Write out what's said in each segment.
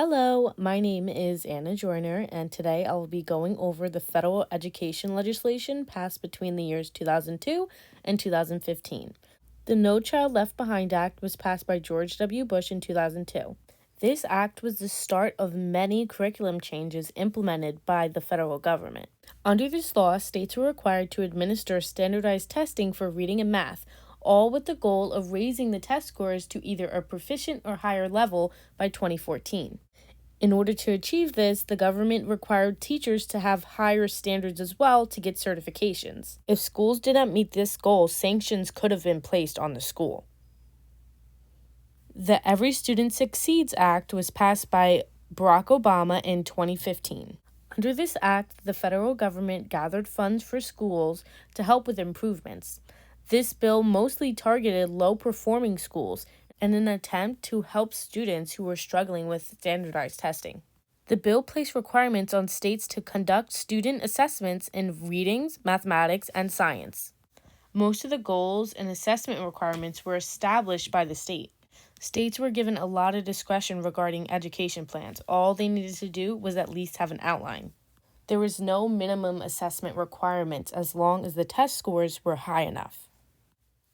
Hello, my name is Anna Joyner, and today I will be going over the federal education legislation passed between the years 2002 and 2015. The No Child Left Behind Act was passed by George W. Bush in 2002. This act was the start of many curriculum changes implemented by the federal government. Under this law, states were required to administer standardized testing for reading and math, all with the goal of raising the test scores to either a proficient or higher level by 2014. In order to achieve this, the government required teachers to have higher standards as well to get certifications. If schools did not meet this goal, sanctions could have been placed on the school. The Every Student Succeeds Act was passed by Barack Obama in 2015. Under this act, the federal government gathered funds for schools to help with improvements. This bill mostly targeted low-performing schools in an attempt to help students who were struggling with standardized testing. The bill placed requirements on states to conduct student assessments in readings, mathematics, and science. Most of the goals and assessment requirements were established by the state. States were given a lot of discretion regarding education plans. All they needed to do was at least have an outline. There was no minimum assessment requirements as long as the test scores were high enough.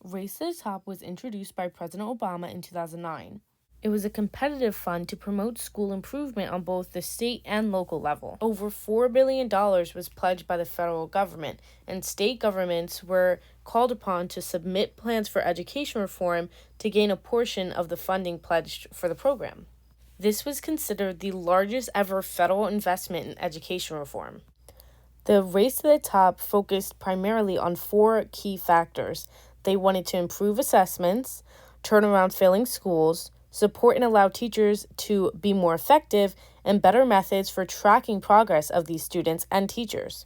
Race to the Top was introduced by President Obama in 2009. It was a competitive fund to promote school improvement on both the state and local level. Over $4 billion was pledged by the federal government, and state governments were called upon to submit plans for education reform to gain a portion of the funding pledged for the program. This was considered the largest ever federal investment in education reform. The Race to the Top focused primarily on four key factors. They wanted to improve assessments, turn around failing schools, support and allow teachers to be more effective, and better methods for tracking progress of these students and teachers.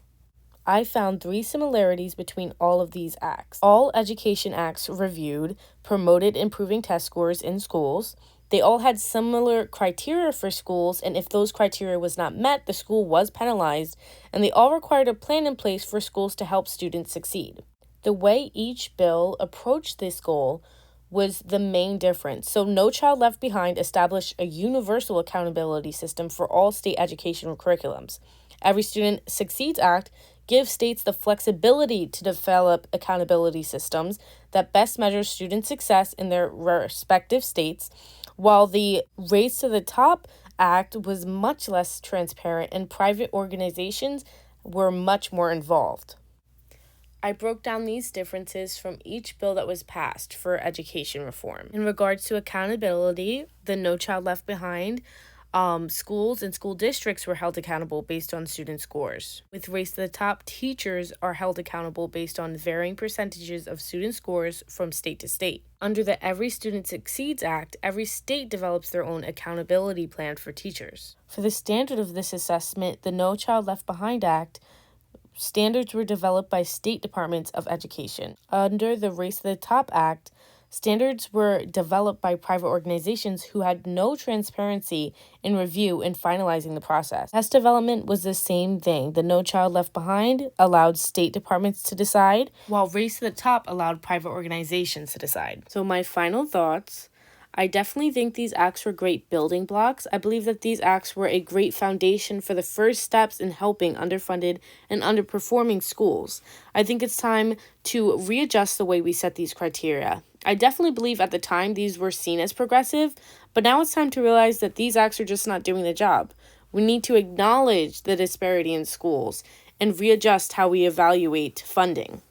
I found three similarities between all of these acts. All education acts reviewed promoted improving test scores in schools. They all had similar criteria for schools, and if those criteria was not met, the school was penalized, and they all required a plan in place for schools to help students succeed. The way each bill approached this goal was the main difference. So No Child Left Behind established a universal accountability system for all state educational curriculums. Every Student Succeeds Act gives states the flexibility to develop accountability systems that best measure student success in their respective states, while the Race to the Top Act was much less transparent and private organizations were much more involved. I broke down these differences from each bill that was passed for education reform. In regards to accountability, the No Child Left Behind, schools and school districts were held accountable based on student scores. With Race to the Top, teachers are held accountable based on varying percentages of student scores from state to state. Under the Every Student Succeeds Act, every state develops their own accountability plan for teachers. For the standard of this assessment, the No Child Left Behind Act, standards were developed by state departments of education. Under the Race to the Top Act, standards were developed by private organizations who had no transparency in review and finalizing the process. Test development was the same thing. The No Child Left Behind allowed state departments to decide, while Race to the Top allowed private organizations to decide. So my final thoughts: I definitely think these acts were great building blocks. I believe that these acts were a great foundation for the first steps in helping underfunded and underperforming schools. I think it's time to readjust the way we set these criteria. I definitely believe at the time these were seen as progressive, but now it's time to realize that these acts are just not doing the job. We need to acknowledge the disparity in schools and readjust how we evaluate funding.